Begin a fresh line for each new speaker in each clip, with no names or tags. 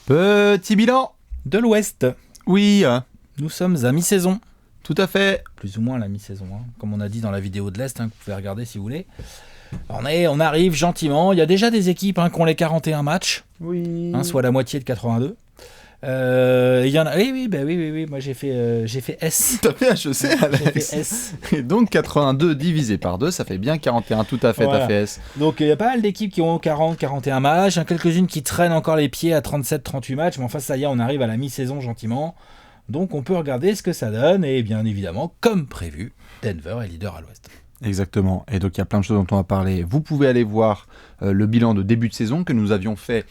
Petit bilan
de l'Ouest.
Oui,
Nous sommes à mi-saison.
tout à fait.
Plus ou moins la mi-saison, hein. Comme on a dit dans la vidéo de l'Est, que vous pouvez regarder si vous voulez. On arrive gentiment. Il y a déjà des équipes qui ont les 41 matchs,
Oui.
soit la moitié de 82. Il y en a. Oui. Moi j'ai fait S.
T'as fait HEC,
J'ai
Alex.
fait S.
Et donc 82 divisé par 2, ça fait bien 41, tout à fait,
Voilà.
t'as fait S.
Donc il y a pas mal d'équipes qui ont 40, 41 matchs. Il y en a quelques-unes qui traînent encore les pieds à 37, 38 matchs. Mais enfin, ça y est, on arrive à la mi-saison gentiment. Donc on peut regarder ce que ça donne. Et bien évidemment, comme prévu, Denver est leader à l'Ouest.
Exactement, et donc il y a plein de choses dont on va parler. Vous pouvez aller voir le bilan de début de saison que nous avions fait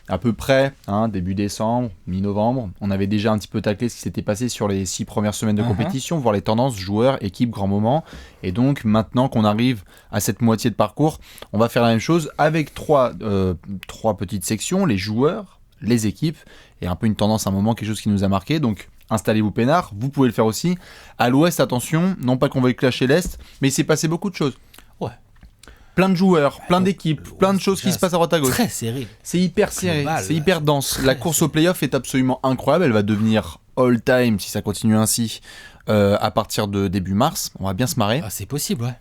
à peu près, début décembre, mi-novembre. On avait déjà un petit peu taclé ce qui s'était passé sur les 6 premières semaines de compétition, voir les tendances, joueurs, équipes, grands moments. Et donc maintenant qu'on arrive à cette moitié de parcours, on va faire la même chose avec trois petites sections, les joueurs, les équipes, et un peu une tendance, un moment, quelque chose qui nous a marqué. Donc installez-vous peinard, vous pouvez le faire aussi. À l'Ouest, attention, non pas qu'on veuille clasher l'Est, mais il s'est passé beaucoup de choses.
Ouais.
Plein de joueurs, plein d'équipes, plein de choses qui se passent à droite à gauche.
Très serré.
C'est hyper serré,
Global,
c'est hyper dense.
très
La course au playoff est absolument incroyable. Elle va devenir all-time si ça continue ainsi à partir de début mars. On va bien se marrer.
Ah, c'est possible, ouais.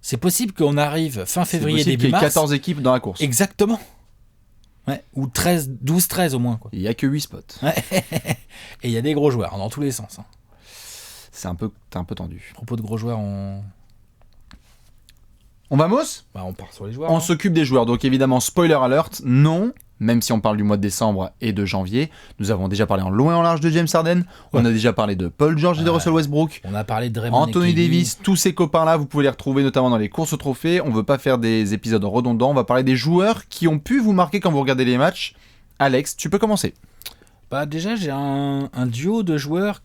C'est possible qu'on arrive fin
C'est
février,
possible
début
qu'il y ait
mars.
14 équipes dans la course.
Exactement. Ouais. Ou 12-13 au moins, quoi.
Il n'y a que 8 spots.
Ouais. Et il y a des gros joueurs dans tous les sens. Hein.
T'es un peu tendu.
À propos de gros joueurs,
On va Moss ?
on part sur les joueurs.
On s'occupe des joueurs. Donc évidemment, spoiler alert, non. Même si on parle du mois de décembre et de janvier, nous avons déjà parlé en long et en large de James Harden. On a déjà parlé de Paul George et de Russell Westbrook.
On a parlé de Draymond
Anthony
et KD.
Davis, tous ces copains-là, vous pouvez les retrouver notamment dans les courses au trophée. On veut pas faire des épisodes redondants. On va parler des joueurs qui ont pu vous marquer quand vous regardez les matchs. Alex, tu peux commencer.
Déjà, j'ai un duo de joueurs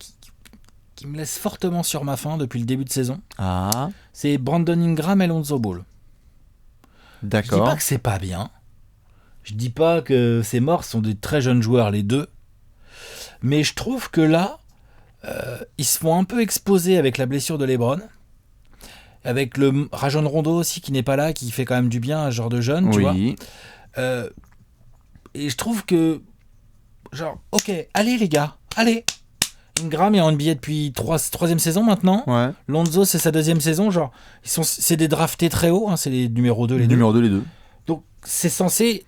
qui me laisse fortement sur ma faim depuis le début de saison.
Ah,
C'est Brandon Ingram et Lonzo Ball. Je dis
d'accord.
pas que c'est pas bien. Je dis pas que c'est mort, ce sont des très jeunes joueurs les deux. Mais je trouve que là, ils se font un peu exposer avec la blessure de LeBron. Avec le Rajon Rondo aussi qui n'est pas là, qui fait quand même du bien à ce genre de jeunes, tu vois.
Oui.
Et je trouve que, ok, allez les gars, allez. Ingram est en NBA depuis troisième saison maintenant.
Ouais.
Lonzo, c'est sa deuxième saison. C'est des draftés très hauts, c'est les numéros 2, les deux.
Numéro 2, les deux.
Donc, c'est censé...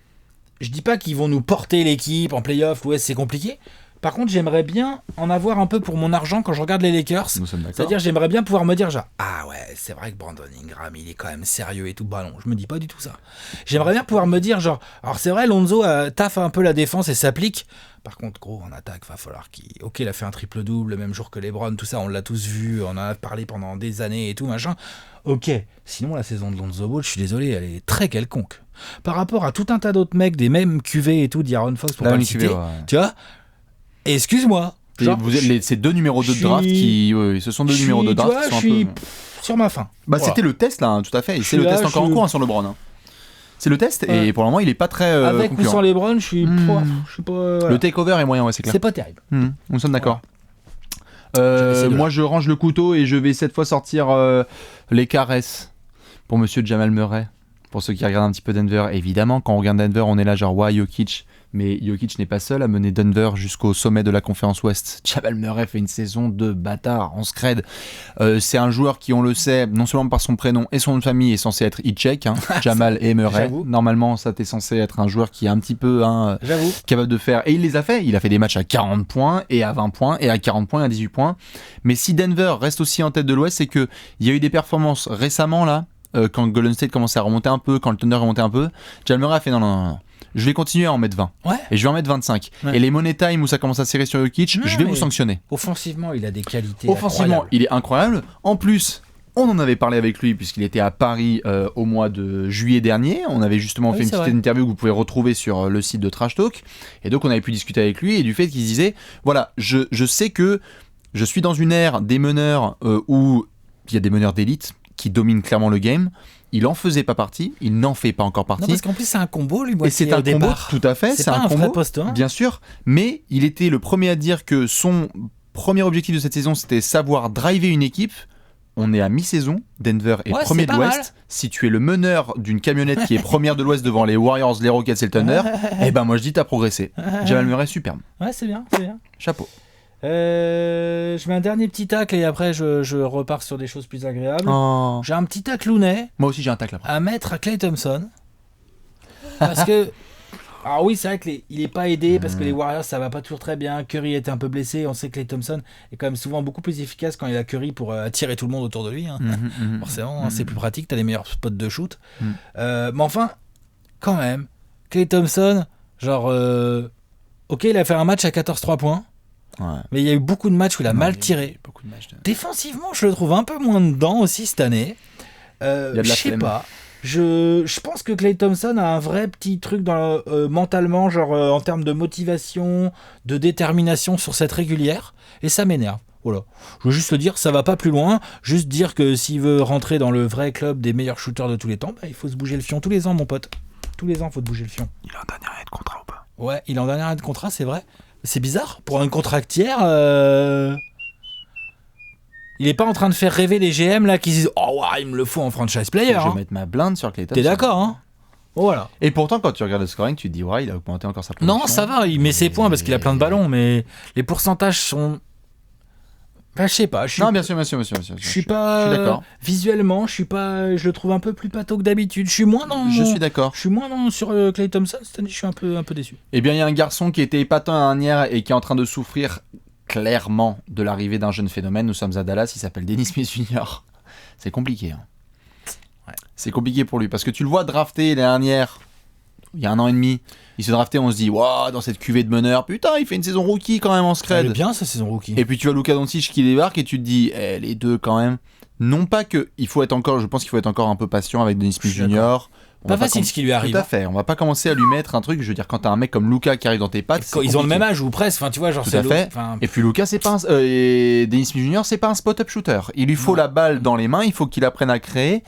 Je dis pas qu'ils vont nous porter l'équipe en playoff, l'Ouest, c'est compliqué. Par contre, j'aimerais bien en avoir un peu pour mon argent quand je regarde les Lakers.
Nous sommes d'accord.
C'est-à-dire, j'aimerais bien pouvoir me dire, ah ouais, c'est vrai que Brandon Ingram, il est quand même sérieux et tout. Bah non, je me dis pas du tout ça. J'aimerais bien pouvoir me dire, alors c'est vrai, Lonzo taffe un peu la défense et s'applique. Par contre, gros, en attaque, va falloir qu'il... Ok, il a fait un triple-double le même jour que LeBron, tout ça, on l'a tous vu, on en a parlé pendant des années et tout, machin. Ok, sinon la saison de Lonzo Ball, je suis désolé, elle est très quelconque. Par rapport à tout un tas d'autres mecs, des mêmes QV et tout, d'Aaron Fox, pour
Là,
pas
on
le
y
citer,
suivait, ouais.
tu vois. Et excuse-moi.
Ces deux numéros 2 de draft qui... Oui, ce sont deux numéros de draft qui sont un peu...
sur ma faim. Voilà.
C'était le test, là, tout à fait. Et c'est le
là,
test encore en cours sur LeBron. C'est le test,
Ouais.
et pour le moment, il est pas très
Avec ou
concluant.
sans LeBron, je suis pas... voilà.
Le takeover est moyen, ouais, c'est clair.
C'est pas terrible.
Nous sommes d'accord.
essayer de
Moi, je range le couteau et je vais cette fois sortir les caresses pour monsieur Jamal Murray. Pour ceux qui regardent un petit peu Denver, évidemment, quand on regarde Denver, on est là genre, ouais, Jokic. Mais Jokic n'est pas seul à mener Denver jusqu'au sommet de la conférence Ouest. Jamal Murray fait une saison de bâtard en scred. C'est un joueur qui, on le sait, non seulement par son prénom et son nom de famille, est censé être e-check, Jamal et Murray.
J'avoue.
Normalement, ça, t'es censé être un joueur qui est un petit peu
J'avoue.
capable de faire. Et il les a fait. Il a fait des matchs à 40 points, et à 20 points, et à 40 points, et à 18 points. Mais si Denver reste aussi en tête de l'Ouest, c'est qu'il y a eu des performances récemment, là, quand Golden State commençait à remonter un peu, quand le Thunder remontait un peu. Jamal Murray a fait non. Je vais continuer à en mettre 20.
Ouais.
Et je vais en mettre 25.
Ouais.
Et les money time où ça commence à serrer sur Jokic,
Non,
je vais
mais
vous sanctionner.
Offensivement, il a des qualités
Offensivement,
incroyables.
il est incroyable. En plus, on en avait parlé avec lui puisqu'il était à Paris au mois de juillet dernier. On avait justement
Oui,
fait une
c'est
petite
vrai.
interview que vous pouvez retrouver sur le site de Trash Talk. Et donc, on avait pu discuter avec lui et du fait qu'il se disait, voilà, je sais que je suis dans une ère des meneurs où il y a des meneurs d'élite qui dominent clairement le game. Il en faisait pas partie, il n'en fait pas encore
Non,
partie.
parce qu'en plus, c'est un combo, lui,
Et c'est un combo,
départ.
tout à fait,
C'est
c'est
pas
un
un vrai
combo,
poste 1.
bien sûr, mais il était le premier à dire que son premier objectif de cette saison, c'était savoir driver une équipe on est à mi-saison, Denver est
Ouais,
premier
c'est
de
pas
l'Ouest.
mal.
Si tu es le meneur d'une camionnette qui est première de l'Ouest devant les Warriors, les Rockets et le Thunder, eh ben moi je dis t'as progressé. Jamal Murray, superbe.
Ouais, c'est bien, c'est bien.
Chapeau.
Je mets un dernier petit tacle et après je repars sur des choses plus agréables.
Oh.
J'ai un petit taclounet
Moi aussi j'ai un tacle après.
à mettre à Klay Thompson. Parce que. Alors oui, c'est vrai qu'il n'est pas aidé parce que les Warriors ça va pas toujours très bien. Curry était un peu blessé. On sait que Klay Thompson est quand même souvent beaucoup plus efficace quand il a Curry pour attirer tout le monde autour de lui. Hein. Forcément, c'est plus pratique. T'as les meilleurs spots de shoot. Mais enfin, quand même, Klay Thompson, genre, ok, il a fait un match à 14-3 points.
Ouais.
Mais il y a eu beaucoup de matchs où il a mal tiré.
Beaucoup de matchs.
Défensivement, je le trouve un peu moins dedans aussi cette année.
Il y a de la
Je sais
flemme.
pas. Je pense que Klay Thompson a un vrai petit truc mentalement, genre en termes de motivation, de détermination sur cette régulière, et ça m'énerve. Voilà. Je veux juste le dire, ça va pas plus loin. Juste dire que s'il veut rentrer dans le vrai club des meilleurs shooters de tous les temps, bah, il faut se bouger le fion tous les ans, mon pote. Tous les ans, il faut te bouger le fion.
Il a un dernier année de contrat ou pas?
Ouais, il est en dernière année de contrat, c'est vrai. C'est bizarre, pour un contractière, il est pas en train de faire rêver les GM là qui disent « Oh, ouais, il me le faut en franchise player.
Je vais
Hein.
mettre ma blinde sur Klay Thompson.
T'es d'accord, hein? Voilà.
Et pourtant, quand tu regardes le scoring, tu te dis, ouais, il a augmenté encore sa production.
Non, ça va, il met ses points parce qu'il a plein de ballons, mais les pourcentages sont... Bah, je sais pas. Je suis
Non, bien sûr.
Je suis pas...
Je suis d'accord.
Visuellement, je le trouve un peu plus pâteau que d'habitude. Je suis moins dans...
Je suis d'accord.
Je suis moins sur Klay Thompson cette année, je suis un peu déçu.
Eh bien, il y a un garçon qui était épatant à dernière et qui est en train de souffrir clairement de l'arrivée d'un jeune phénomène. Nous sommes à Dallas, il s'appelle Dennis Smith Jr. C'est compliqué. Hein.
Ouais.
C'est compliqué pour lui parce que tu le vois drafté l'année dernière, il y a 1 an et demi. Il se draftait, on se dit, waouh, dans cette cuvée de meneur, putain, il fait une saison rookie quand même en
Elle
scred.
est bien sa saison rookie.
Et puis tu as Luka Doncic qui débarque et tu te dis, les deux quand même. Non pas que il faut être encore, je pense qu'il faut être encore un peu patient avec Dennis Smith
Je suis
Jr.
d'accord.
On
Pas
va
facile ce qui lui arrive.
Tout à fait. On va pas commencer à lui mettre un truc. Je veux dire, quand t'as un mec comme Luka qui arrive dans tes pattes, c'est
Ils ont le
compliqué.
même âge ou presque, enfin tu vois, genre
Tout
c'est
à fait.
enfin,
Et puis Luka, c'est pas et Dennis Smith Jr. c'est pas un spot-up shooter. Il lui faut
Non.
la balle dans les mains. Il faut qu'il apprenne à créer.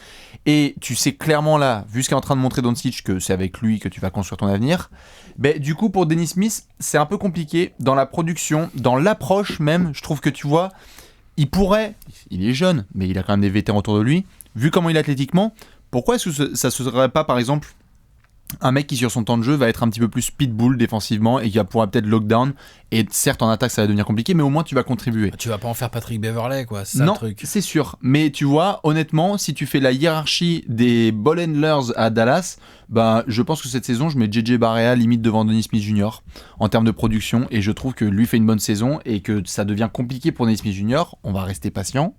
Et tu sais clairement là, vu ce qu'est en train de montrer Doncic, que c'est avec lui que tu vas construire ton avenir. Ben du coup pour Dennis Smith, c'est un peu compliqué dans la production, dans l'approche même. Je trouve que tu vois, il est jeune, mais il a quand même des vétérans autour de lui. Vu comment il est athlétiquement, pourquoi est-ce que ça se serait pas par exemple un mec qui sur son temps de jeu va être un petit peu plus pitbull défensivement et qui va pouvoir peut-être lockdown, et certes en attaque ça va devenir compliqué, mais au moins tu vas contribuer.
tu vas pas en faire Patrick Beverley quoi, c'est ça
Non,
le truc.
c'est sûr, mais tu vois honnêtement si tu fais la hiérarchie des ball handlers à Dallas, bah, je pense que cette saison je mets JJ Barea limite devant Dennis Smith Jr. en termes de production, et je trouve que lui fait une bonne saison et que ça devient compliqué pour Dennis Smith Jr. On va rester patient,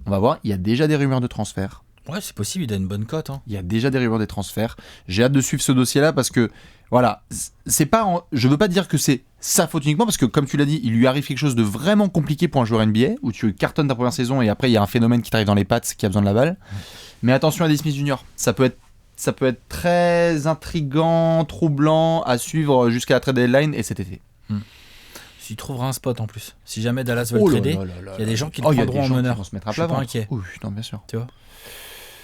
on va voir, il y a déjà des rumeurs de transfert.
Ouais, c'est possible, il a une bonne cote. Hein.
Il y a déjà des rumeurs des transferts. J'ai hâte de suivre ce dossier-là parce que, voilà, c'est pas, je veux pas dire que c'est sa faute uniquement parce que, comme tu l'as dit, il lui arrive quelque chose de vraiment compliqué pour un joueur NBA où tu cartonnes ta première saison et après il y a un phénomène qui t'arrive dans les pattes qui a besoin de la balle. Mais attention à Dennis Smith Jr. Ça peut être très intriguant, troublant à suivre jusqu'à la trade deadline et cet été.
Tu trouveras un spot en plus. Si jamais Dallas veut le trader, il y a des gens qui le prendront en meneur.
Qui vont se mettre à
Je suis
plat
pas inquiet.
Oui, non, bien sûr.
Tu vois.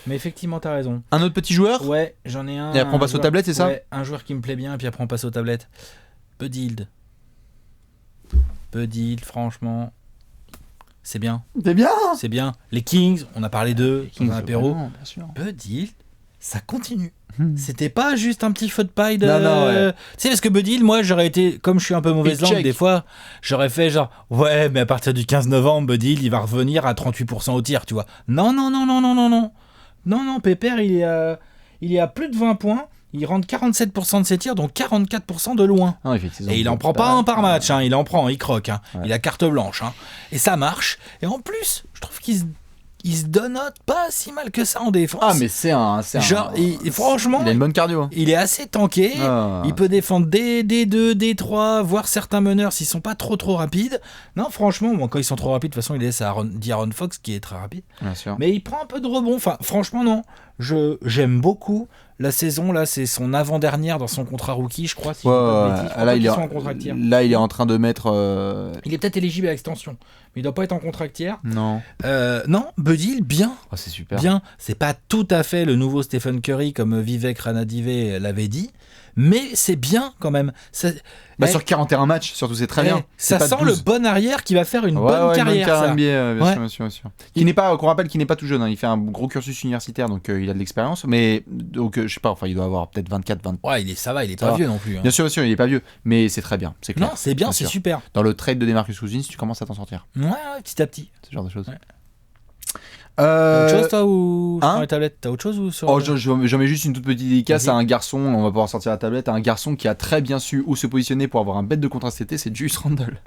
Mais effectivement, t'as raison.
Un autre petit joueur.
Ouais, j'en ai un.
Et après on passe aux tablettes, c'est ça?
Ouais, un joueur qui me plaît bien, et puis après on passe aux tablettes. Buddy Hield, franchement, c'est bien.
C'est bien.
C'est bien. Les Kings, on a parlé d'eux dans un apéro.
Bien sûr.
Buddy Hield, ça continue. C'était pas juste un petit feu de paille de...
Non, ouais.
Tu sais, parce que Buddy Hield, moi, j'aurais été... Comme je suis un peu mauvaise langue, des fois, j'aurais fait genre... Ouais, mais à partir du 15 novembre, Buddy Hield, il va revenir à 38% au tir, tu vois. Non, Pépère, il est à plus de 20 points. Il rentre 47% de ses tirs, donc 44% de loin.
Non,
et il en prend pas un par match, hein. Il en prend, il croque. Hein. Ouais. Il a carte blanche. Hein. Et ça marche. Et en plus, je trouve qu'il se donote pas si mal que ça en défense.
Ah, mais c'est un
genre, franchement,
il a une bonne cardio.
Il est assez tanké. Il peut défendre D2, D3, voire certains meneurs s'ils sont pas trop rapides. Non, franchement, bon, quand ils sont trop rapides, de toute façon, il laisse à D'Aaron Fox qui est très rapide.
Bien sûr.
Mais il prend un peu de rebond. Enfin, franchement, non. J'aime beaucoup la saison. Là, c'est son avant-dernière dans son contrat rookie, je crois. Si
là, il est en train de mettre.
Il est peut-être éligible à l'extension, mais il doit pas être en contractière.
Non.
Non, Buddy Hield, bien.
Oh, c'est super.
Bien. C'est pas tout à fait le nouveau Stephen Curry comme Vivek Ranadivé l'avait dit, mais c'est bien quand même.
Sur 41 matchs, surtout, c'est très bien.
Ça
c'est
sent
pas
le bon arrière qui va faire une bonne carrière.
Ça. NBA, bien sûr. Qu'on rappelle qu'il n'est pas tout jeune. Hein. Il fait un gros cursus universitaire, donc il a de l'expérience. Mais donc, je sais pas, il doit avoir peut-être 24, 20.
Ouais, il est pas vieux non plus. Hein.
Bien sûr, il est pas vieux. Mais c'est très bien. C'est clair.
Non, c'est bien, c'est super.
Dans le trade de DeMarcus Cousins, tu commences à t'en sortir.
Ouais, petit à petit.
Ce genre de choses.
Ouais. T'as autre chose toi ou sur les tablettes? T'as autre chose ou sur
j'en mets juste une toute petite dédicace à un garçon, on va pouvoir sortir la tablette, à un garçon qui a très bien su où se positionner pour avoir un bête de contrat cet été, c'est Julius Randle.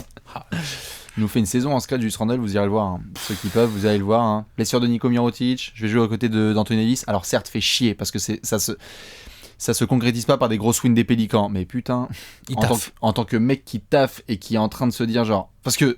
Il nous fait une saison en scratch, Julius Randle, vous irez le voir. Hein. Ceux qui peuvent, vous allez le voir. Hein. Blessure de Nico Mirotic, je vais jouer aux côtés d'Anthony Davis. Alors certes, fait chier parce que ça se concrétise pas par des grosses wins des Pélicans, mais putain, en tant que mec qui taffe et qui est en train de se dire genre, parce que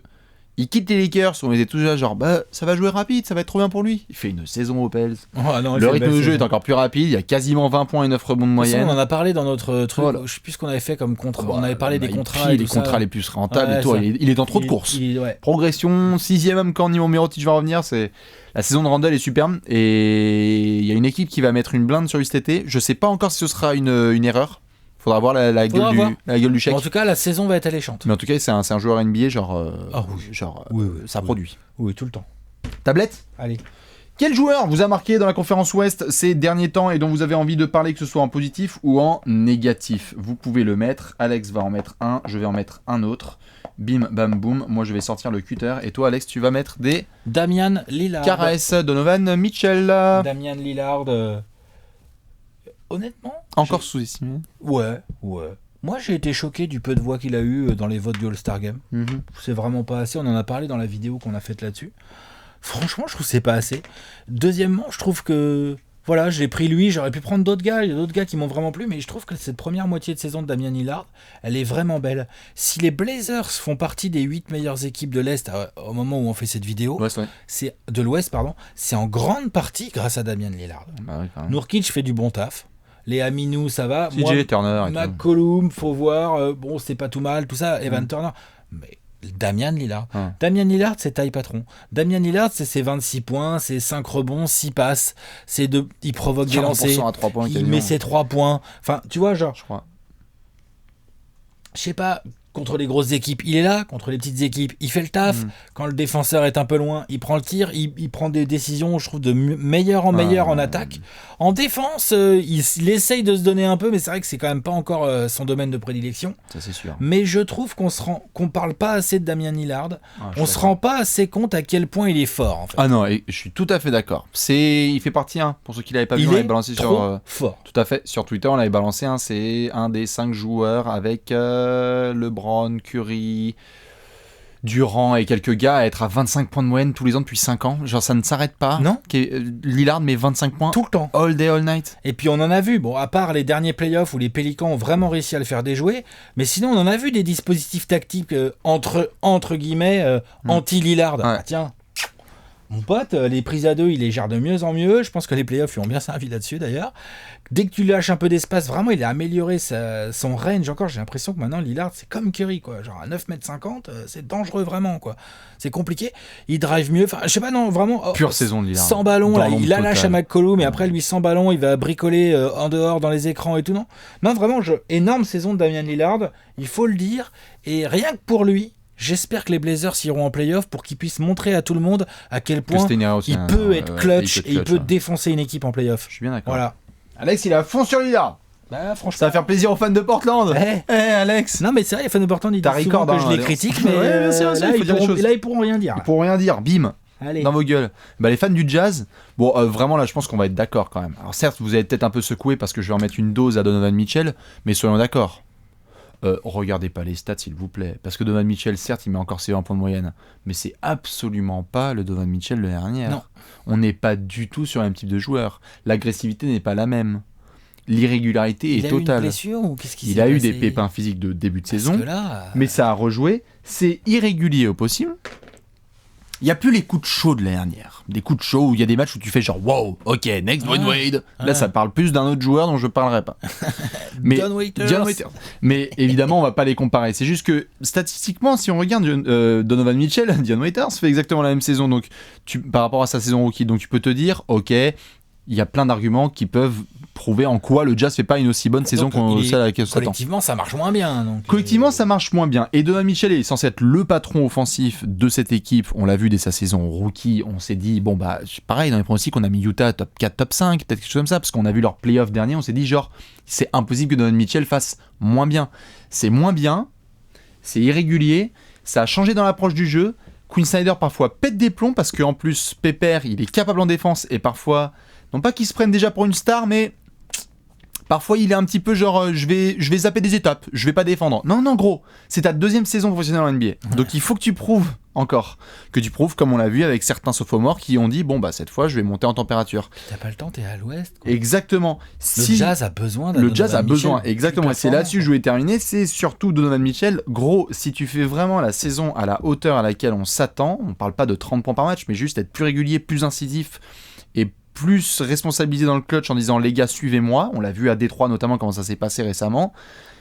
il quitte les Lakers, on était tous là genre ça va jouer rapide, ça va être trop bien pour lui. Il fait une saison aux Pels. Le rythme de jeu est encore plus rapide, il y a quasiment 20 points et 9 rebonds de moyenne.
On en a parlé dans notre truc, je sais plus ce qu'on avait fait comme contrat. On avait parlé des contrats.
Les contrats les plus rentables et tout. Il est dans trop de courses. Progression, 6ème homme quand Nimo Mirotic va revenir, la saison de Randle est superbe et il y a une équipe qui va mettre une blinde sur lui cet été. Je sais pas encore si ce sera une erreur. Faudra voir la gueule du chèque.
En tout cas, la saison va être alléchante.
Mais en tout cas, c'est un joueur NBA, ça produit.
Oui, tout le temps.
Tablette ?
Allez.
Quel joueur vous a marqué dans la conférence Ouest ces derniers temps et dont vous avez envie de parler, que ce soit en positif ou en négatif ? Vous pouvez le mettre. Alex va en mettre un, je vais en mettre un autre. Bim, bam, boum. Moi, je vais sortir le cutter. Et toi, Alex, tu vas mettre des...
Damian Lillard.
KRS, Donovan Mitchell.
Damian Lillard... Honnêtement,
encore sous-estimé.
Ouais. Moi, j'ai été choqué du peu de voix qu'il a eu dans les votes du All-Star Game. C'est vraiment pas assez. On en a parlé dans la vidéo qu'on a faite là-dessus. Franchement, je trouve que c'est pas assez. Deuxièmement, je trouve que... Voilà, j'ai pris lui, j'aurais pu prendre d'autres gars. Il y a d'autres gars qui m'ont vraiment plu, mais je trouve que cette première moitié de saison de Damian Lillard, elle est vraiment belle. Si les Blazers font partie des 8 meilleures équipes de l'Est au moment où on fait cette vidéo, c'est de l'Ouest, c'est en grande partie grâce à Damian Lillard. Nurkic fait du bon taf. Les Aminou, ça va.
CJ Turner.
McCollum, faut voir. C'est pas tout mal, tout ça. Evan Turner. Mais Damian Lillard. Damian Lillard, c'est taille patron. Damian Lillard, c'est ses 26 points, ses 5 rebonds, 6 passes. Il provoque des lancers.
À 3 points,
il met ses 3 points. Enfin, tu vois, genre.
Je crois.
Je sais pas. Contre les grosses équipes, il est là. Contre les petites équipes, il fait le taf. Quand le défenseur est un peu loin, il prend le tir. Il prend des décisions, je trouve, de meilleur en meilleur en attaque. En défense, il essaye de se donner un peu, mais c'est vrai que c'est quand même pas encore son domaine de prédilection.
Ça, c'est sûr.
Mais je trouve qu'on parle pas assez de Damian Lillard. On se rend pas assez compte à quel point il est fort, en fait.
Ah non, je suis tout à fait d'accord. Il fait partie, pour ceux qui l'avaient pas vu, on l'avait balancé
fort.
Tout à fait. Sur Twitter, on l'avait balancé. C'est un des 5 joueurs avec LeBron, Curry, Durant et quelques gars à être à 25 points de moyenne tous les ans depuis 5 ans. Genre, ça ne s'arrête pas.
Non.
Lillard met 25 points
tout le temps.
All day, all night.
Et puis on en a vu, à part les derniers playoffs où les Pélicans ont vraiment réussi à le faire déjouer, mais sinon on en a vu des dispositifs tactiques entre guillemets anti-Lillard.
Ouais.
Tiens, mon pote, les prises à deux, il les gère de mieux en mieux. Je pense que les playoffs lui ont bien servi là-dessus d'ailleurs. Dès que tu lâches un peu d'espace, vraiment, il a amélioré son range. Encore, j'ai l'impression que maintenant, Lillard, c'est comme Curry, quoi. Genre à 9,50 m, c'est dangereux vraiment, quoi. C'est compliqué. Il drive mieux. Enfin, je sais pas, non, vraiment.
Pure saison de Lillard.
Sans ballon, là, il la lâche à McCollum, mais après, lui, sans ballon, il va bricoler en dehors dans les écrans et tout, non. Non, vraiment, énorme saison de Damian Lillard, il faut le dire. Et rien que pour lui, j'espère que les Blazers iront en playoff pour qu'ils puissent montrer à tout le monde à quel point il peut être clutch et il peut défoncer une équipe en playoff.
Je suis bien d'accord.
Voilà.
Alex, il est à fond sur Lillard.
Franchement.
Ça va faire plaisir aux fans de Portland.
Alex. Non, mais c'est vrai, les fans de Portland, ils disent souvent que je les critique, mais
bien sûr,
là, ils pourront rien dire.
Ils pourront rien dire. Bim.
Allez.
Dans vos gueules. Les fans du Jazz, vraiment là, je pense qu'on va être d'accord quand même. Alors certes, vous allez peut-être un peu secoué parce que je vais en mettre une dose à Donovan Mitchell, mais soyons d'accord. Regardez pas les stats s'il vous plaît, parce que Donovan Mitchell, certes, il met encore ses 20 points de moyenne, mais c'est absolument pas le Donovan Mitchell de l'année dernière.
Non.
On n'est pas du tout sur le même type de joueur. L'agressivité n'est pas la même. L'irrégularité est totale.
Il a eu une blessure ou qu'est-ce qui
Il a eu des pépins physiques de début de saison, mais ça a rejoué. C'est irrégulier au possible. Il n'y a plus les coups de chaud de l'année dernière. Des coups de chaud où il y a des matchs où tu fais genre wow, ok, next Dwayne Wade. Là, ça parle plus d'un autre joueur dont je ne parlerai pas. Mais
John Waiters.
Mais évidemment, on ne va pas les comparer. C'est juste que statistiquement, si on regarde Donovan Mitchell, Dion Waiters fait exactement la même saison. Donc, par rapport à sa saison rookie, donc tu peux te dire, ok, il y a plein d'arguments qui peuvent prouver en quoi le Jazz fait pas une aussi bonne saison celle à laquelle on s'attend.
Collectivement, ça marche moins bien. Donc,
collectivement, ça marche moins bien. Et Donovan Mitchell est censé être le patron offensif de cette équipe. On l'a vu dès sa saison rookie. On s'est dit, bon, bah, pareil, dans les pronostics, on a mis Utah top 4, top 5, peut-être quelque chose comme ça, parce qu'on a vu leur playoff dernier. On s'est dit, genre, c'est impossible que Donovan Mitchell fasse moins bien. C'est moins bien, c'est irrégulier, ça a changé dans l'approche du jeu. Quinn Snyder, parfois, pète des plombs, parce qu'en plus, Pépère, il est capable en défense, et parfois, non pas qu'il se prenne déjà pour une star, mais. Parfois, il est un petit peu genre, je vais zapper des étapes, je vais pas défendre. Non, gros, c'est ta deuxième saison professionnelle en NBA. Ouais. Donc, il faut que tu prouves encore. Que tu prouves, comme on l'a vu avec certains sophomores qui ont dit, bon, bah, cette fois, je vais monter en température.
T'as pas le temps, t'es à l'ouest. Quoi.
Exactement.
Le Jazz a besoin d'un
Le Jazz a besoin, exactement. Et c'est là-dessus que je voulais terminer. C'est surtout Donovan Mitchell. Gros, si tu fais vraiment la saison à la hauteur à laquelle on s'attend, on parle pas de 30 points par match, mais juste être plus régulier, plus incisif et plus responsabilisé dans le clutch en disant les gars suivez-moi, on l'a vu à Détroit notamment comment ça s'est passé récemment,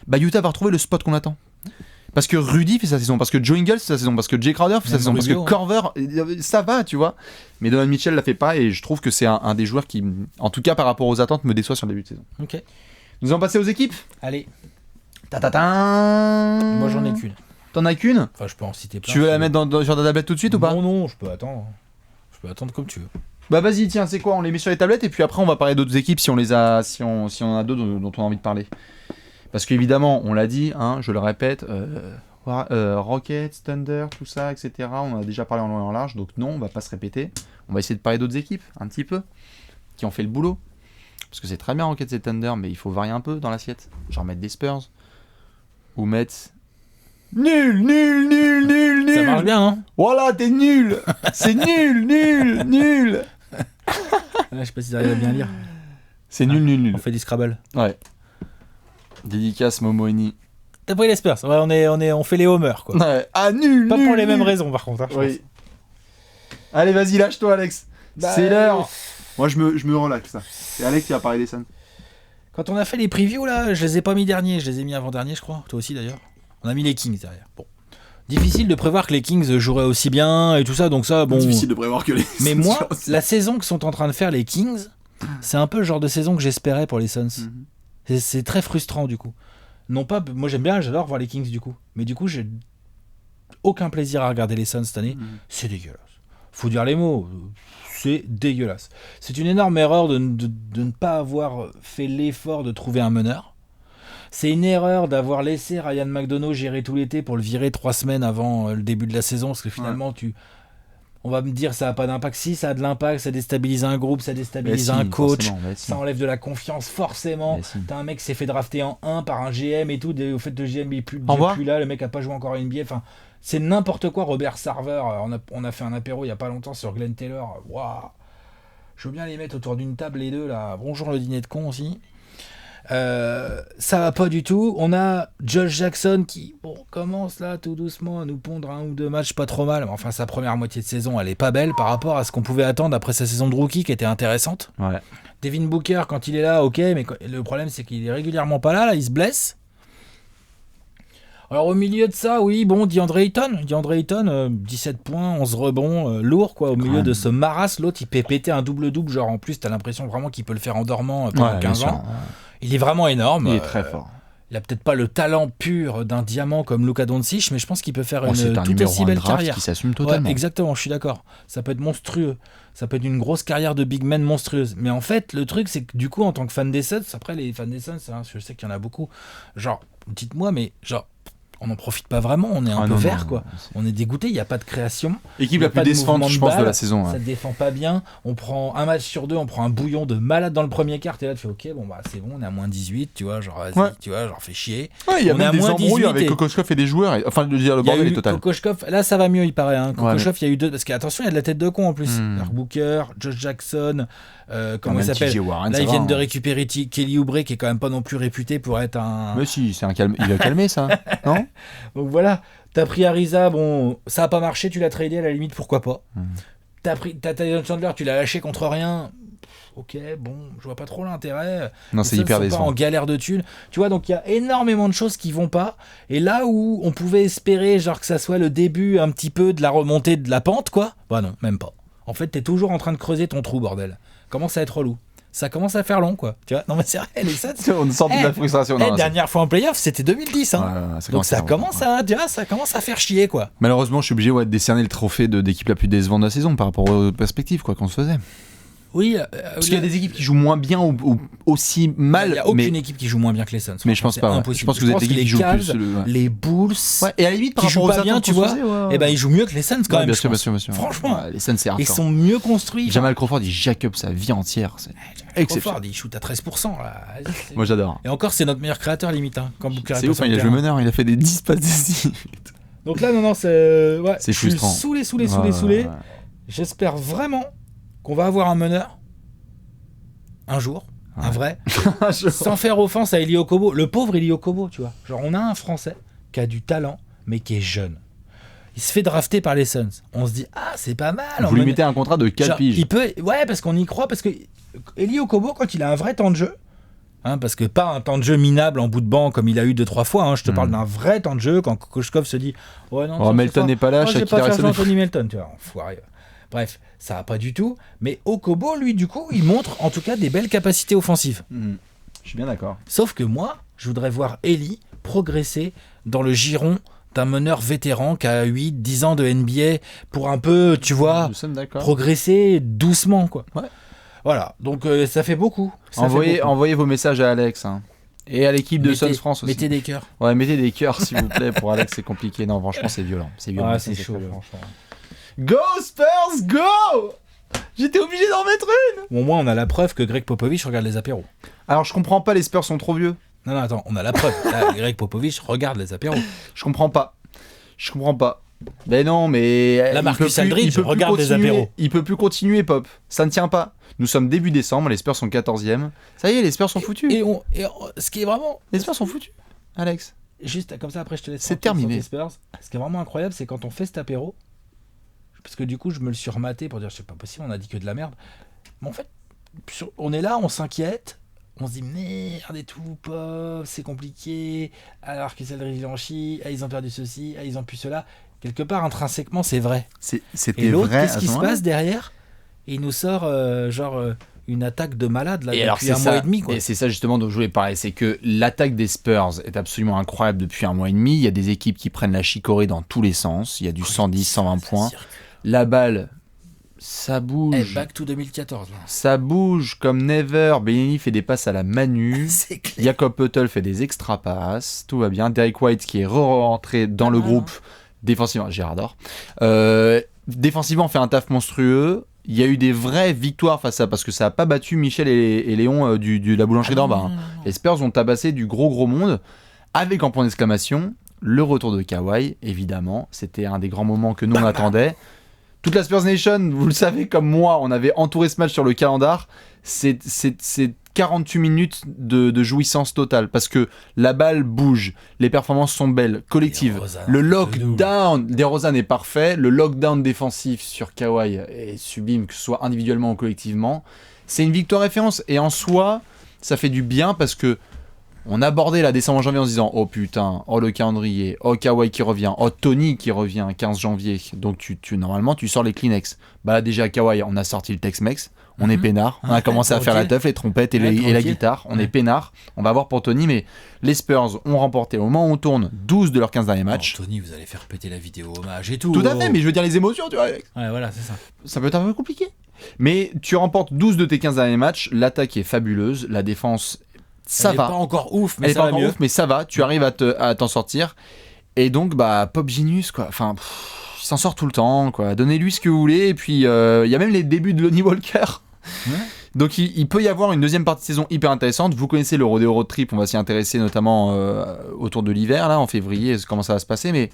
bah Utah va retrouver le spot qu'on attend. Parce que Rudy fait sa saison, parce que Joe Ingles fait sa saison, parce que Jay Crowder fait sa saison, parce que Korver, ça va, tu vois. Mais Donovan Mitchell l'a fait pas et je trouve que c'est un des joueurs qui, en tout cas par rapport aux attentes, me déçoit sur le début de saison.
Ok.
Nous allons passer aux équipes.
Allez.
Ta-ta-ta.
Moi j'en ai qu'une.
T'en as qu'une ?
Enfin je peux en citer plein.
Tu veux la mettre sur ta tablette tout de suite ou pas ?
Non, je peux attendre. Je peux attendre comme tu veux.
Bah vas-y, tiens, c'est quoi ? On les met sur les tablettes et puis après on va parler d'autres équipes si on les a, si on en a d'autres dont on a envie de parler. Parce qu'évidemment, on l'a dit, hein, je le répète, Rockets, Thunder, tout ça, etc. On en a déjà parlé en long et en large, donc non, on va pas se répéter. On va essayer de parler d'autres équipes, un petit peu, qui ont fait le boulot. Parce que c'est très bien Rockets et Thunder, mais il faut varier un peu dans l'assiette. Genre mettre des Spurs ou mettre nul.
Ça marche bien, hein ?
Voilà, t'es nul. C'est nul.
Je sais pas si t'arrives à bien lire.
C'est nul.
On fait du Scrabble.
Ouais. Dédicace Momoini.
T'as pris les Spurs. Ouais, on fait les homers, quoi.
Ouais. Ah, nul.
Pas pour les mêmes raisons, par contre. Hein, je pense.
Allez, vas-y, lâche-toi, Alex.
Bah,
c'est l'heure. Moi, je me relaxe. Ça. C'est Alex qui va parler des Suns.
Quand on a fait les previews, là, je les ai pas mis derniers. Je les ai mis avant-dernier, je crois. Toi aussi, d'ailleurs. On a mis les Kings derrière. Bon. Difficile de prévoir que les Kings joueraient aussi bien et tout ça, donc ça, bon.
Difficile de prévoir que les.
Mais moi, la saison que sont en train de faire les Kings, c'est un peu le genre de saison que j'espérais pour les Suns. C'est très frustrant du coup. Non pas, moi j'adore voir les Kings du coup, mais du coup j'ai aucun plaisir à regarder les Suns cette année. C'est dégueulasse. Faut dire les mots. C'est dégueulasse. C'est une énorme erreur de ne pas avoir fait l'effort de trouver un meneur. C'est une erreur d'avoir laissé Ryan McDonough gérer tout l'été pour le virer 3 semaines avant le début de la saison, parce que finalement on va me dire ça n'a pas d'impact. Si, ça a de l'impact, ça déstabilise un groupe, ça déstabilise un coach, ça enlève de la confiance forcément. T'as un mec qui s'est fait drafter en 1 par un GM et tout, au fait de GM il est plus là, le mec a pas joué encore à NBA, enfin c'est n'importe quoi. Robert Sarver, on a fait un apéro il y a pas longtemps sur Glenn Taylor, waouh, je veux bien les mettre autour d'une table les deux là, bonjour le dîner de con aussi. Ça va pas du tout. On a Josh Jackson qui commence là tout doucement à nous pondre 1 ou 2 matchs pas trop mal, mais enfin sa première moitié de saison elle est pas belle par rapport à ce qu'on pouvait attendre après sa saison de rookie qui était intéressante.
Ouais.
Devin Booker quand il est là, ok, mais le problème c'est qu'il est régulièrement pas là, il se blesse. Alors au milieu de ça, oui, bon, DeAndre Ayton, 17 points, 11 rebonds, lourd quoi, au milieu de ce marasme. L'autre il peut péter un double-double, genre en plus t'as l'impression vraiment qu'il peut le faire en dormant pendant 15 ans. Il est vraiment énorme.
Il est très fort.
Il a peut-être pas le talent pur d'un diamant comme Luka Doncic, mais je pense qu'il peut faire une tout aussi belle carrière.
Qui s'assume totalement.
Ouais, exactement, je suis d'accord. Ça peut être monstrueux. Ça peut être une grosse carrière de big man monstrueuse. Mais en fait, le truc, c'est que du coup, en tant que fan des Suns, après les fans des Suns, je sais qu'il y en a beaucoup. Genre, dites-moi, mais genre, on n'en profite pas vraiment, on est un peu vert, quoi. On est dégoûté, il n'y a pas de création.
Équipe la plus décevante, je pense, de la saison.
Ça ne défend pas bien. On prend un match sur 2, on prend un bouillon de malade dans le premier quart. Et là, tu fais ok, bon, bah c'est bon, on est à moins 18, tu vois, genre, vas-y, tu vois, genre, fais chier.
Ouais, il y a même des embrouilles avec Kokoschkov et des joueurs. Enfin, je veux dire, le bordel est total.
Kokoschkov, là, ça va mieux, il paraît. Hein. Kokoschkov, il y a eu 2. Parce qu'attention, il y a de la tête de con en plus. Booker, Josh Jackson. Comment il s'appelle là, ils viennent de récupérer Kelly Oubre qui est quand même pas non plus réputé pour être un.
Mais si, c'est un calme. Il a calmé ça, non?
Donc voilà, t'as pris Ariza, bon, ça a pas marché, tu l'as tradé à la limite, pourquoi pas. T'as Tyson Chandler, tu l'as lâché contre rien. Ok, bon, je vois pas trop l'intérêt.
Non, c'est hyper décevant.
En galère de thunes. Tu vois, donc il y a énormément de choses qui vont pas. Et là où on pouvait espérer, genre que ça soit le début un petit peu de la remontée de la pente, quoi. Bah non, même pas. En fait, t'es toujours en train de creuser ton trou, bordel. Commence à être relou. ça commence à faire long, quoi. Tu vois, non, mais c'est vrai, les Suns.
On sent toute la frustration. Non,
Dernière fois en playoff, c'était 2010. Hein. Donc ça commence à faire chier, quoi.
Malheureusement, je suis obligé de décerner le trophée d'équipe la plus décevante de la saison par rapport aux perspectives qu'on se faisait.
Oui,
parce qu'il y a des équipes qui jouent moins bien ou aussi mal.
Il n'y a aucune équipe qui joue moins bien que les Suns.
Mais je pense pas.
Impossible.
Je pense que vous êtes l'équipe qui joue plus.
Les Bulls.
Ouais, et à la limite, par
qui jouent pas bien, tu vois.
Ouais.
Et ben ils jouent mieux que les Suns quand même.
Bien sûr.
Franchement,
les Suns, c'est hardcore.
Ils sont mieux construits.
Jamal Crawford, il jack up sa vie entière. C'est
Crawford, il shoot à 13%. Là.
Moi, j'adore.
Et encore, c'est notre meilleur créateur limite. Hein, quand
c'est ouf, il a joué meneur, il a fait des 10 passes décisives.
Donc là, non, c'est. Ouais,
c'est frustrant.
Je suis saoulé. J'espère vraiment qu'on va avoir un meneur. Un jour, un vrai, sans faire offense à Eli Okobo. Le pauvre Eli Okobo, tu vois. Genre, on a un Français qui a du talent, mais qui est jeune. Il se fait drafter par les Suns. On se dit, c'est pas mal.
Vous lui mettez un contrat de 4 piges.
Ouais, parce qu'on y croit, parce que Eli Okobo, quand il a un vrai temps de jeu, parce que pas un temps de jeu minable en bout de banc comme il a eu 2-3 fois, je te parle d'un vrai temps de jeu, quand Kokoschkov se dit, non,
Melton n'est pas là,
j'ai pas fait Anthony Melton, tu vois, enfoiré. Bref, ça va pas du tout. Mais Okobo, lui, du coup, il montre en tout cas des belles capacités offensives.
Je suis bien d'accord.
Sauf que moi, je voudrais voir Eli progresser dans le giron d'un meneur vétéran qui a 8-10 ans de NBA pour un peu, tu vois, progresser doucement, quoi.
Ouais.
Voilà, donc ça fait beaucoup.
Envoyez vos messages à Alex. Et à l'équipe de Suns France aussi.
Mettez des cœurs.
Ouais, mettez des cœurs, s'il vous plaît. Pour Alex, c'est compliqué. Non, franchement, c'est violent. C'est
chaud, franchement.
Go Spurs, go! J'étais obligé d'en mettre une.
Au moins, on a la preuve que Greg Popovich regarde les apéros.
Alors, je comprends pas, les Spurs sont trop vieux.
Non, attends, on a la preuve. Là, Greg Popovich regarde les apéros.
Je comprends pas. Mais non, mais...
Là, Marcus Aldridge regarde les apéros.
Il peut plus continuer, Pop. Ça ne tient pas. Nous sommes début décembre, les Spurs sont 14e. Ça y est, les Spurs sont foutus.
Et ce qui est vraiment...
Les Spurs sont foutus, Alex.
Juste comme ça, après, je te laisse...
C'est terminé.
Les Spurs. Ce qui est vraiment incroyable, c'est quand on fait cet apéro... Parce que du coup, je me le suis rematé pour dire, c'est pas possible, on a dit que de la merde. Mais en fait, on est là, on s'inquiète, on se dit, merde et tout, pauvre, c'est compliqué. Alors qu'ils il en chie, ils ont perdu ceci, ils ont pu cela. Quelque part, intrinsèquement, c'est vrai.
C'était
et l'autre,
vrai.
Qu'est-ce qui se passe derrière ? Et il nous sort, une attaque de malade là, depuis un mois et demi. Quoi.
Et c'est ça justement dont je voulais parler, c'est que l'attaque des Spurs est absolument incroyable depuis un mois et demi. Il y a des équipes qui prennent la chicorée dans tous les sens. Il y a du 110, 120 points. La balle, ça bouge.
Back to 2014. Là.
Ça bouge comme never. Bellini fait des passes à la Manu.
C'est clair.
Jakob Poeltl fait des extra passes. Tout va bien. Derek White qui est rentré dans le groupe défensivement. Gérard d'or. Défensivement, fait un taf monstrueux. Il y a eu des vraies victoires face à parce que ça n'a pas battu Michel et Léon de la boulangerie d'en bas. Les Spurs ont tabassé du gros monde avec en point d'exclamation le retour de Kawhi, évidemment. C'était un des grands moments que nous on attendait. Toute la Spurs Nation, vous le savez comme moi, on avait entouré ce match sur le calendar. C'est 48 minutes de jouissance totale parce que la balle bouge, les performances sont belles, collectives. Le lockdown DeRozan est parfait, le lockdown défensif sur Kawhi est sublime, que ce soit individuellement ou collectivement. C'est une victoire référence et en soi, ça fait du bien parce que on abordait la décembre en janvier en se disant oh putain, oh le calendrier, oh Kawhi qui revient, oh Tony qui revient 15 janvier. Donc normalement tu sors les Kleenex. Bah là déjà Kawhi, on a sorti le Tex-Mex, on est peinard, on a commencé à faire la teuf, les trompettes et la guitare, on est peinard. On va voir pour Tony, mais les Spurs ont remporté au moment où on tourne 12 de leurs 15 derniers matchs.
Tony, vous allez faire péter la vidéo hommage et tout.
Tout à fait, mais je veux dire les émotions, tu vois.
Ouais, voilà, c'est ça.
Ça peut être un peu compliqué. Mais tu remportes 12 de tes 15 derniers matchs, l'attaque est fabuleuse, la défense ça va.
Elle est pas encore ouf, mais
elle
ça va mieux.
Ouf, mais ça va. Tu arrives à t'en sortir. Et donc, Pop Genius, quoi. Enfin, il s'en sort tout le temps, quoi. Donnez-lui ce que vous voulez. Et puis, il y a même les débuts de Lonnie Walker. Ouais. Donc, il peut y avoir une deuxième partie de saison hyper intéressante. Vous connaissez le Rodeo Road Trip. On va s'y intéresser notamment autour de l'hiver, là, en février, comment ça va se passer. Mais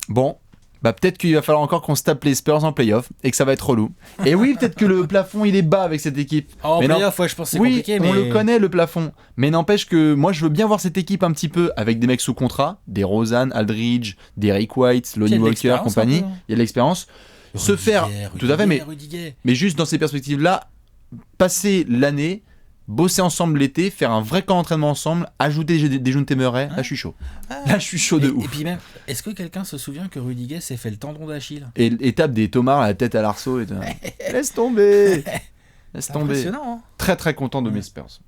bon. Peut-être qu'il va falloir encore qu'on se tape les Spurs en playoff et que ça va être relou. Et oui, peut-être que le plafond il est bas avec cette équipe.
En playoff, ouais, je pense que c'est compliqué.
On le connaît le plafond. Mais n'empêche que moi je veux bien voir cette équipe un petit peu avec des mecs sous contrat, des DeRozan, Aldridge, Derek White, Lonnie Walker, compagnie. Il y a de l'expérience. Se faire, tout à fait, mais juste dans ces perspectives-là, passer l'année. Bosser ensemble l'été, faire un vrai camp d'entraînement ensemble, ajouter des Dejounte Murray, là je suis chaud. Là je suis chaud de ouf.
Et puis même, est-ce que quelqu'un se souvient que Rudy Gay s'est fait le tendon d'Achille
et tape des tomards à la tête à l'arceau et laisse tomber. Laisse
C'est
tomber.
impressionnant. Hein.
Très très content de mes Spurs.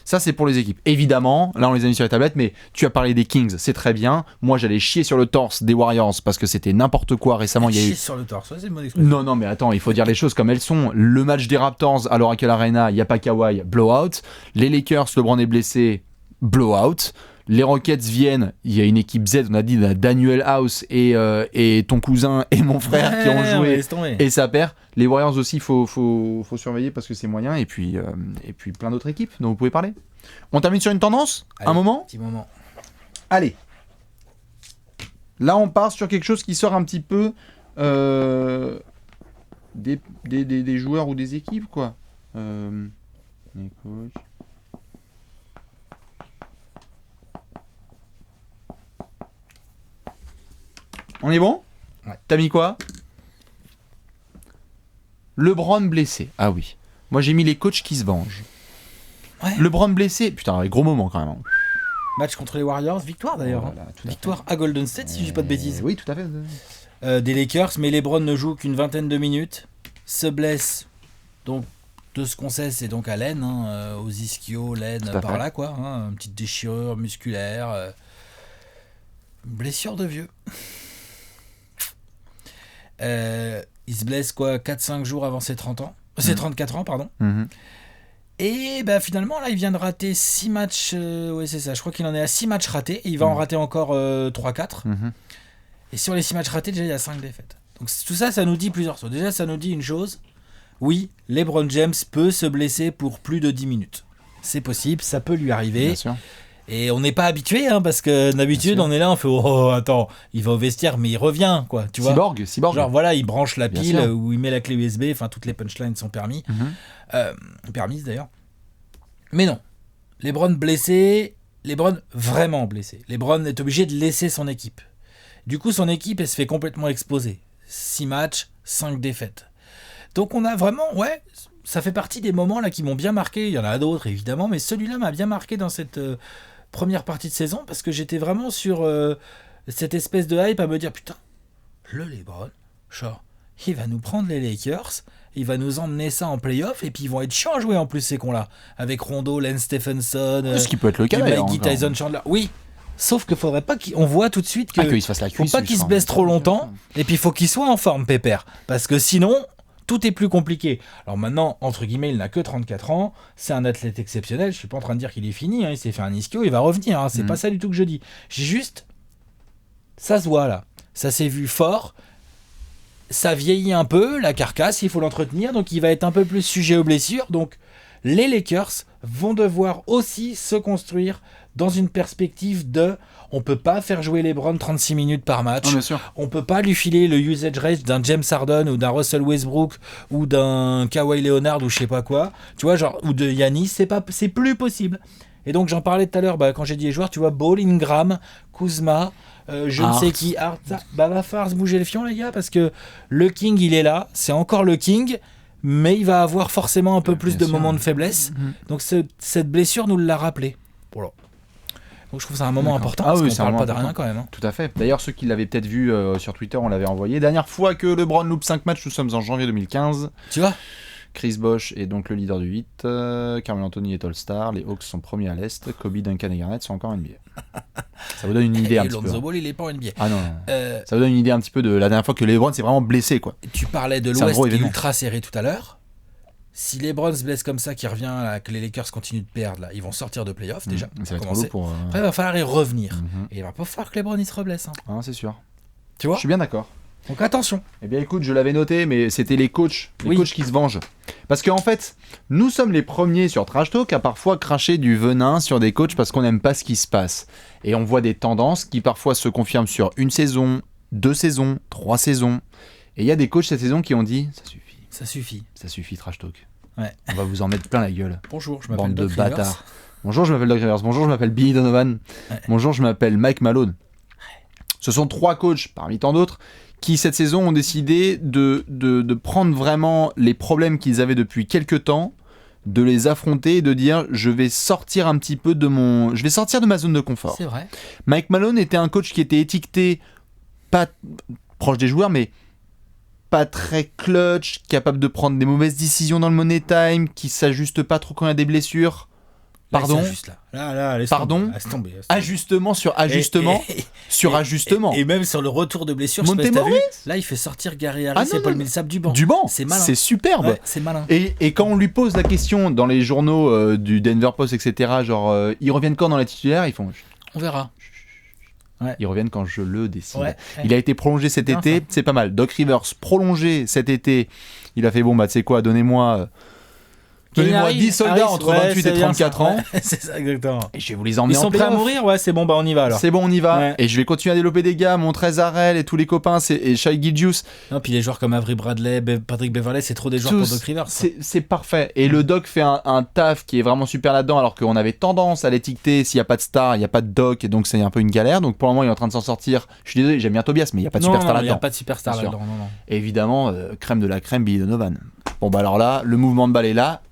Ça, c'est pour les équipes. Évidemment, là, on les a mis sur les tablettes, mais tu as parlé des Kings, c'est très bien. Moi, j'allais chier sur le torse des Warriors parce que c'était n'importe quoi récemment. Il y a eu...
sur le torse, c'est une bonne expression.
Non, mais attends, il faut dire les choses comme elles sont. Le match des Raptors à l'Oracle Arena, il n'y a pas Kawhi, blowout. Les Lakers, LeBron est blessé, blowout. Les Rockets viennent, il y a une équipe Z, on a dit Daniel House et ton cousin et mon frère qui ont joué et ça perd. Les Warriors aussi, il faut surveiller parce que c'est moyen et puis plein d'autres équipes dont vous pouvez parler. On termine sur une tendance.
Allez,
un moment.
Petit moment.
Allez. Là, on part sur quelque chose qui sort un petit peu des joueurs ou des équipes, quoi. Les coachs. On est bon ?
Ouais.
T'as mis quoi ? LeBron blessé. Ah oui. Moi j'ai mis les coachs qui se vengent.
Ouais.
LeBron blessé. Putain, gros moment quand même.
Match contre les Warriors, victoire d'ailleurs.
Voilà, tout à
Victoire à Golden State, si je dis pas de bêtises.
Oui, tout à fait.
Des Lakers, mais LeBron ne joue qu'une vingtaine de minutes. Se blesse. Donc, de ce qu'on sait, c'est donc à l'aine, aux ischios, l'aine,
Tout à
par
fait.
là, quoi. Une petite déchirure musculaire. Une blessure de vieux. Il se blesse quoi 4-5 jours avant ses 30 ans. Ses 34 ans, pardon.
Mhm.
Et bah, finalement, là, il vient de rater 6 matchs. Ouais, c'est ça. Je crois qu'il en est à 6 matchs ratés. Et il va en rater encore 3-4.
Mhm.
Et sur les 6 matchs ratés, déjà, il y a 5 défaites. Donc tout ça, ça nous dit plusieurs choses. Déjà, ça nous dit une chose. Oui, LeBron James peut se blesser pour plus de 10 minutes. C'est possible, ça peut lui arriver.
Bien sûr.
Et on n'est pas habitué, parce que d'habitude,
Bien sûr.
on est là, on fait oh, attends, il va au vestiaire, mais il revient, quoi. Tu vois
Cyborg.
Genre voilà, il branche la
Bien
pile
sûr.
ou il met la clé USB, enfin toutes les punchlines sont permises d'ailleurs. Mais non, LeBron blessé, LeBron vraiment blessé. LeBron est obligé de laisser son équipe. Du coup, son équipe, elle se fait complètement exploser. 6 matchs, 5 défaites. Donc on a vraiment, ça fait partie des moments là qui m'ont bien marqué. Il y en a d'autres évidemment, mais celui-là m'a bien marqué dans cette première partie de saison parce que j'étais vraiment sur cette espèce de hype à me dire putain, le LeBron, genre, il va nous prendre les Lakers, il va nous emmener ça en playoff et puis ils vont être chiants à jouer en plus ces cons-là. Avec Rondo, Lance Stephenson,
Ce qui peut être le cas d'ailleurs.
Guy
encore.
Tyson Chandler. Oui, sauf qu'il faudrait pas qu'on voit tout de suite que
qu'il se fasse la
faut
cuisse.
pas qu'il se blesse trop longtemps et puis il faut qu'il soit en forme pépère parce que sinon tout est plus compliqué. Alors maintenant, entre guillemets, il n'a que 34 ans, c'est un athlète exceptionnel, je suis pas en train de dire qu'il est fini, il s'est fait un ischio, il va revenir, c'est pas ça du tout que je dis. J'ai juste, ça se voit là, ça s'est vu fort, ça vieillit un peu, la carcasse, il faut l'entretenir, donc il va être un peu plus sujet aux blessures, donc les Lakers vont devoir aussi se construire dans une perspective de on peut pas faire jouer LeBron 36 minutes par match.
Non, bien sûr.
On peut pas lui filer le usage rate d'un James Harden ou d'un Russell Westbrook ou d'un Kawhi Leonard ou je sais pas quoi. Tu vois, genre, ou de Giannis, c'est plus possible. Et donc j'en parlais tout à l'heure quand j'ai dit les joueurs, tu vois, Ball, Ingram, Kuzma, je ne sais qui, Hart, va falloir se bouger le fion les gars parce que le King il est là, c'est encore le King. Mais il va avoir forcément un peu plus de moments de faiblesse. Donc cette blessure nous l'a rappelé. Voilà. Donc je trouve ça un moment important parce qu'on parle pas de rien quand même.
Tout à fait. D'ailleurs, ceux qui l'avaient peut-être vu sur Twitter, on l'avait envoyé. Dernière fois que LeBron loupe 5 matchs, nous sommes en janvier 2015.
Tu vois ?
Chris Bosh est donc le leader du 8. Carmelo Anthony est All-Star. Les Hawks sont premiers à l'Est. Kobe, Duncan et Garnett sont encore NBA. Ça vous donne une idée un petit peu.
Lonzo Ball, il est pas en NBA.
Ah non. Ça vous donne une idée un petit peu de la dernière fois que LeBron s'est vraiment blessé, quoi.
Tu parlais de
C'est un
l'Ouest
gros
qui est
événement.
ultra serré tout à l'heure. Si LeBron se blesse comme ça, qui revient, là, que les Lakers continuent de perdre, là, ils vont sortir de playoff déjà.
Ça va être relou pour.
Après, il va falloir y revenir. Et il va pas falloir que LeBron il se reblesse.
Ah, c'est sûr.
Tu vois ?
Je suis bien d'accord.
Donc attention.
Eh bien écoute, je l'avais noté, mais c'était les coachs qui se vengent. Parce qu'en fait, nous sommes les premiers sur Trash Talk à parfois cracher du venin sur des coachs parce qu'on n'aime pas ce qui se passe. Et on voit des tendances qui parfois se confirment sur une saison, 2 saisons, 3 saisons. Et il y a des coachs cette saison qui ont dit « ça suffit,
Ça suffit.
ça suffit Trash Talk.
Ouais.
On va vous en mettre plein la gueule.
Bonjour, je m'appelle
Bande de
Doc Rivers.
bâtards. Bonjour, je m'appelle Doc Rivers. Bonjour, je m'appelle Billy Donovan.
Ouais.
Bonjour, je m'appelle Mike Malone. Ce sont 3 coachs, parmi tant d'autres, qui cette saison ont décidé de prendre vraiment les problèmes qu'ils avaient depuis quelques temps, de les affronter et de dire je vais sortir un petit peu de ma zone de confort.
C'est vrai.
Mike Malone était un coach qui était étiqueté pas proche des joueurs mais pas très clutch, capable de prendre des mauvaises décisions dans le money time, qui s'ajuste pas trop quand il y a des blessures. Pardon.
Là, laisse
Pardon.
tomber, laisse tomber.
Ajustement sur ajustement sur ajustement.
Et même sur le retour de blessure, je sais pas si t'as vu, là il fait sortir Gary Harris et Paul Millsap du banc.
Du banc.
C'est malin.
C'est superbe.
Ouais, c'est malin.
Et quand on lui pose la question dans les journaux du Denver Post, etc., genre ils reviennent quand dans la titulaire, ils font.
On verra. Ouais.
Ils reviennent quand je le décide.
Ouais.
Il a été prolongé cet été, c'est pas mal. Doc Rivers prolongé cet été. Il a fait bon, bah tu sais quoi, donnez-moi 10 soldats entre 28 et 34 ans.
Ouais, c'est ça, exactement.
Et je vais vous les emmener
Ils
en
sont prêts à
playoff.
mourir. Ouais, c'est bon, bah on y va alors.
C'est bon, on y va.
Ouais.
Et je vais continuer à développer des gars, mon Trezarel et tous les copains, et Shai Gilgeous.
Non, puis les joueurs comme Avery Bradley, Patrick Beverley, c'est trop des joueurs pour Doc Rivers.
C'est parfait. Et le Doc fait un taf qui est vraiment super là-dedans, alors qu'on avait tendance à l'étiqueter s'il n'y a pas de star, il n'y a pas de Doc, et donc c'est un peu une galère. Donc pour le moment, il est en train de s'en sortir. Je suis désolé, j'aime bien Tobias, mais il n'y a pas de superstar là-dedans.
Il n'y a pas de superstar là-dedans. Non.
Et évidemment, crème de la crème, Billy Donovan. Bon, bah alors là, le mouvement de balle est là.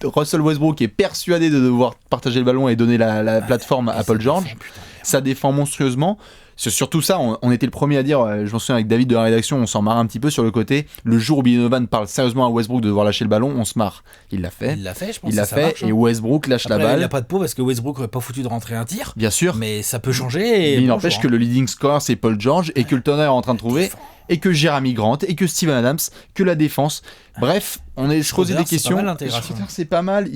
Russell Westbrook est persuadé de devoir partager le ballon et donner la plateforme à Paul George. Ça défend monstrueusement. C'est surtout ça, on était le premier à dire, je m'en souviens avec David de la rédaction, on s'en marre un petit peu sur le côté. Le jour où Billy Donovan parle sérieusement à Westbrook de devoir lâcher le ballon, on se marre. Il l'a fait.
Je pense.
Il l'a fait et Westbrook lâche
Après,
la balle.
Il n'y a pas de peau parce que Westbrook n'aurait pas foutu de rentrer un tir.
Bien sûr.
Mais ça peut changer.
Mais il n'empêche que le leading scorer c'est Paul George et que le Thunder est en train de trouver. Et que Jeremy Grant, et que Steven Adams, que la défense. Bref, on est posé des questions. C'est pas mal.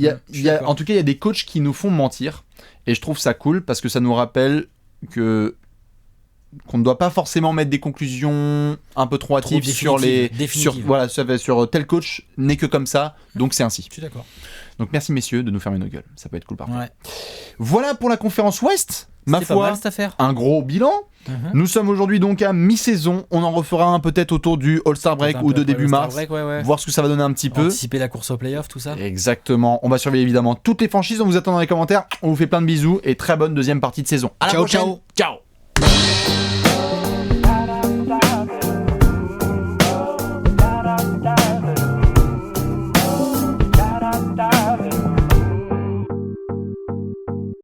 En tout cas, il y a des coachs qui nous font mentir. Et je trouve ça cool parce que ça nous rappelle qu'on ne doit pas forcément mettre des conclusions un peu trop hâtives sur tel coach n'est que comme ça, donc c'est ainsi.
Je suis d'accord.
Donc merci messieurs de nous fermer nos gueules. Ça peut être cool parfois.
Ouais.
Voilà pour la conférence Ouest. Ma foi,
pas mal, cette affaire.
Un gros bilan. Nous sommes aujourd'hui donc à mi-saison. On en refera un peut-être autour du All-Star Break ou de début mars. Voir ce que ça va donner un petit peu.
Anticiper la course au playoff, tout ça.
Exactement. On va surveiller évidemment toutes les franchises. On vous attend dans les commentaires. On vous fait plein de bisous et très bonne deuxième partie de saison. À la prochaine. Ciao.